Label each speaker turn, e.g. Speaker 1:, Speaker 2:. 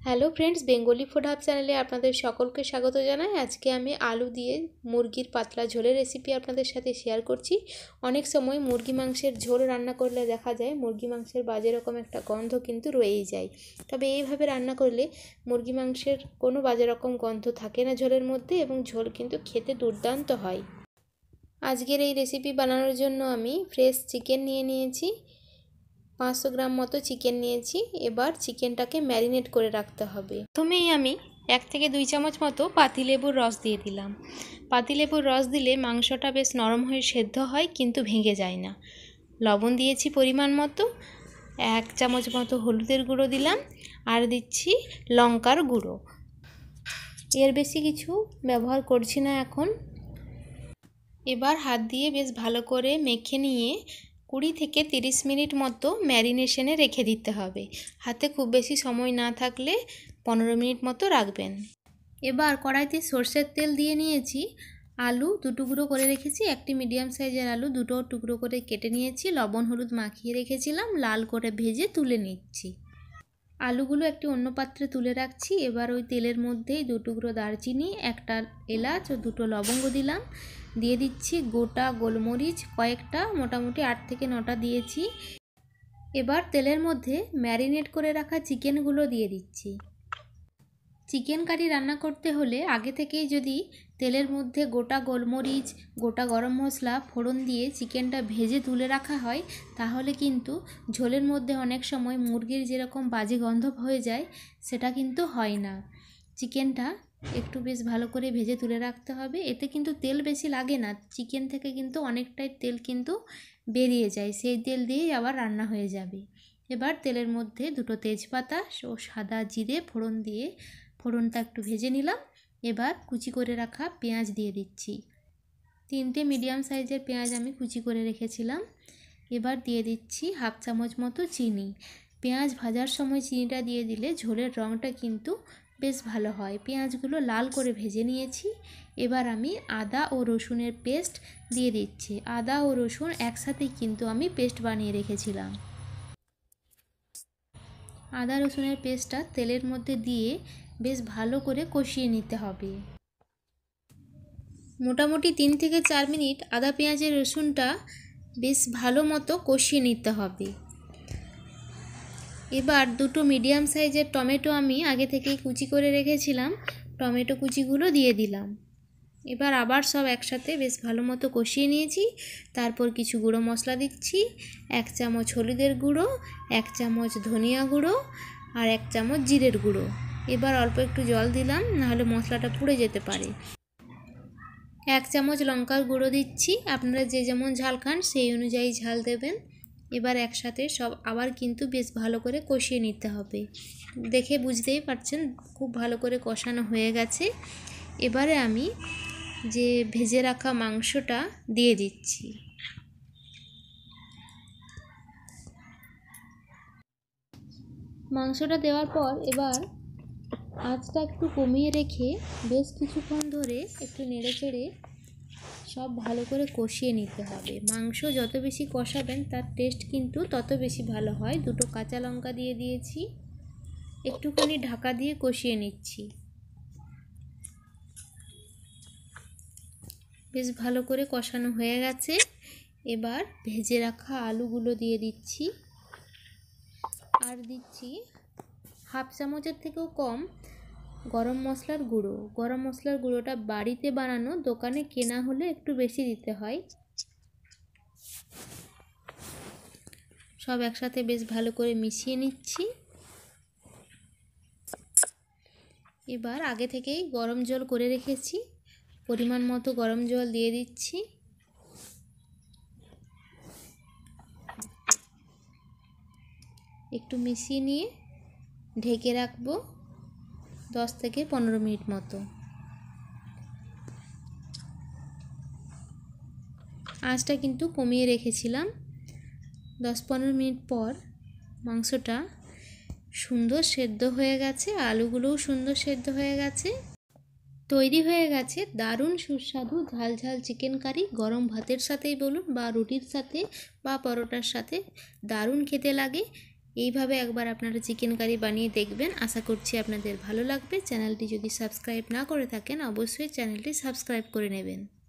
Speaker 1: Hello friends, Bengali food hub চ্যানেলে আপনাদের সকলকে স্বাগত জানাই। আজকে আমি আলু দিয়ে মুরগির পাতলা ঝোলের রেসিপি আপনাদের সাথে শেয়ার করছি। অনেক সময় মুরগি মাংসের ঝোল রান্না করলে দেখা যায় মুরগি মাংসের বাজে রকম একটা গন্ধ কিন্তু রয়েই যায়। তবে এইভাবে রান্না করলে মুরগি মাংসের কোনো বাজে রকম গন্ধ থাকে না ঝোলের মধ্যে, এবং ঝোল কিন্তু খেতে দুর্দান্ত হয়। আজকের এই রেসিপি বানানোর জন্য আমি ফ্রেশ চিকেন নিয়ে নিয়েছি। 500 গ্রাম মতো চিকেন নিয়েছি। এবার চিকেনটাকে ম্যারিনেট করে রাখতে হবে। প্রথমেই আমি 1 থেকে 2 চামচ মতো পাতিলেবুর রস দিয়ে দিলাম। পাতিলেবুর রস দিলে মাংসটা বেশ নরম হয়ে সেদ্ধ হয়, কিন্তু ভেঙে যায় না। লবণ দিয়েছি পরিমাণ মতো, 1 চামচ মতো হলুদের গুঁড়ো দিলাম, আর দিচ্ছি লঙ্কার গুঁড়ো। এর বেশি কিছু ব্যবহার করছি না এখন। এবার হাত দিয়ে বেশ ভালো করে মেখে নিয়ে 20 থেকে 30 মিনিট মতো ম্যারিনেশনে রেখে দিতে হবে। হাতে খুব বেশি সময় না থাকলে 15 মিনিট মতো রাখবেন। এবার কড়াইতে সর্ষের তেল দিয়ে নিয়েছি। আলু 2 টুকরো করে রেখেছি, একটি মিডিয়াম সাইজের আলু 2 টুকরো করে কেটে নিয়েছি। লবণ হলুদ মাখিয়ে রেখেছিলাম, লাল করে ভেজে তুলে নিচ্ছি। আলুগুলো একটি অন্য পাত্রে তুলে রাখছি। এবার ওই তেলের মধ্যেই 2 টুকরো দারচিনি, একটা এলাচ ও 2টো লবঙ্গ দিলাম। দিয়ে দিচ্ছি গোটা গোলমরিচ কয়েকটা, মোটামুটি 8 থেকে 9টা দিয়েছি। এবার তেলের মধ্যে ম্যারিনেট করে রাখা চিকেনগুলো দিয়ে দিচ্ছি। চিকেন কারি রান্না করতে হলে আগে থেকেই যদি তেলের মধ্যে গোটা গোলমরিচ, গোটা গরম মশলা ফোড়ন দিয়ে চিকেনটা ভেজে তুলে রাখা হয়, তাহলে কিন্তু ঝোলের মধ্যে অনেক সময় মুরগির যেরকম বাজে গন্ধ হয়ে যায়, সেটা কিন্তু হয় না। চিকেনটা একটু বেশ ভালো করে ভেজে তুলে রাখতে হবে। এতে কিন্তু তেল বেশি লাগে না, চিকেন থেকে কিন্তু অনেকটাই তেল কিন্তু বেরিয়ে যায়, সেই তেল দিয়েই আবার রান্না হয়ে যাবে। এবার তেলের মধ্যে 2টো তেজপাতা ও সাদা জিরে ফোড়ন দিয়ে ফোড়নটা একটু ভেজে নিলাম। এবার কুচি করে রাখা পেঁয়াজ দিয়ে দিচ্ছি। 3টে মিডিয়াম সাইজের পেঁয়াজ আমি কুচি করে রেখেছিলাম। এবার দিয়ে দিচ্ছি 1/2 চামচ মতো চিনি। পেঁয়াজ ভাজার সময় চিনিটা দিয়ে দিলে ঝোলের রঙটা কিন্তু বেশ ভালো হয়। পেঁয়াজগুলো লাল করে ভেজে নিয়েছি। এবার আমি আদা ও রসুনের পেস্ট দিয়ে দিচ্ছি। আদা ও রসুন একসাথেই কিন্তু আমি পেস্ট বানিয়ে রেখেছিলাম। আদা রসুনের পেস্টটা তেলের মধ্যে দিয়ে বেশ ভালো করে কষিয়ে নিতে হবে। মোটামুটি 3 থেকে 4 মিনিট আদা পেঁয়াজের রসুনটা বেশ ভালো মতো কষিয়ে নিতে হবে। এবার 2টো মিডিয়াম সাইজের টমেটো আমি আগে থেকেই কুচি করে রেখেছিলাম, টমেটো কুচিগুলো দিয়ে দিলাম। এবার আবার সব একসাথে বেশ ভালো মতো কষিয়ে নিয়েছি। তারপর কিছু গুঁড়ো মশলা দিচ্ছি। 1 চামচ হলুদের গুঁড়ো, 1 চামচ ধনিয়া গুঁড়ো, আর 1 চামচ জিরের গুঁড়ো। এবার অল্প একটু জল দিলাম, নাহলে মশলাটা পুড়ে যেতে পারে। 1 চামচ লঙ্কার গুঁড়ো দিচ্ছি। আপনারা যে যেমন ঝাল খান সেই অনুযায়ী ঝাল দেবেন। এবার একসাথে সব আবার কিন্তু বেশ ভালো করে কষিয়ে নিতে হবে। দেখে বুঝতেই পারছেন খুব ভালো করে কষানো হয়ে গেছে। এবারে আমি যে ভেজে রাখা মাংসটা দিয়ে দিচ্ছি। মাংসটা দেওয়ার পর এবার আঁচটা একটু কমিয়ে রেখে বেশ কিছুক্ষণ ধরে একটু নেড়েচেড়ে সব ভালো করে কষিয়ে নিতে হবে। মাংস যত বেশি কষাবেন তার টেস্ট কিন্তু তত বেশি ভালো হয়। 2টো কাঁচা লঙ্কা দিয়ে দিয়েছি। একটুখানি ঢাকা দিয়ে কষিয়ে নিচ্ছি। বেশ ভালো করে কষানো হয়ে গেছে। এবার ভেজে রাখা আলুগুলো দিয়ে দিচ্ছি, আর দিচ্ছি 1/2 চামচের থেকেও কম গরম মশলার গুঁড়ো। গরম মশলার গুঁড়োটা বাড়িতে বানানো, দোকানে কেনা হলে একটু বেশি দিতে হয়। সব একসাথে বেশ ভালো করে মিশিয়ে নিচ্ছি। এবার আগে থেকেই গরম জল করে রেখেছি, পরিমাণ মতো গরম জল দিয়ে দিচ্ছি। একটু মিশিয়ে নিয়ে ঢেকে রাখবো 10 থেকে 15 মিনিট মতো। আঁচটা কিন্তু কমিয়ে রেখেছিলাম। 10-15 মিনিট পর মাংসটা সুন্দর সেদ্ধ হয়ে গেছে, আলুগুলোও সুন্দর সেদ্ধ হয়ে গেছে। তৈরি হয়ে গেছে দারুণ সুস্বাদু ঝাল ঝাল চিকেন কারি। গরম ভাতের সাথেই বলুন বা রুটির সাথে বা পরোটার সাথে দারুণ খেতে লাগে। এইভাবে একবার আপনারা চিকেন কারি বানিয়ে দেখবেন, আশা করছি আপনাদের ভালো লাগবে। চ্যানেলটি যদি সাবস্ক্রাইব না করে থাকেন অবশ্যই চ্যানেলটি সাবস্ক্রাইব করে নেবেন।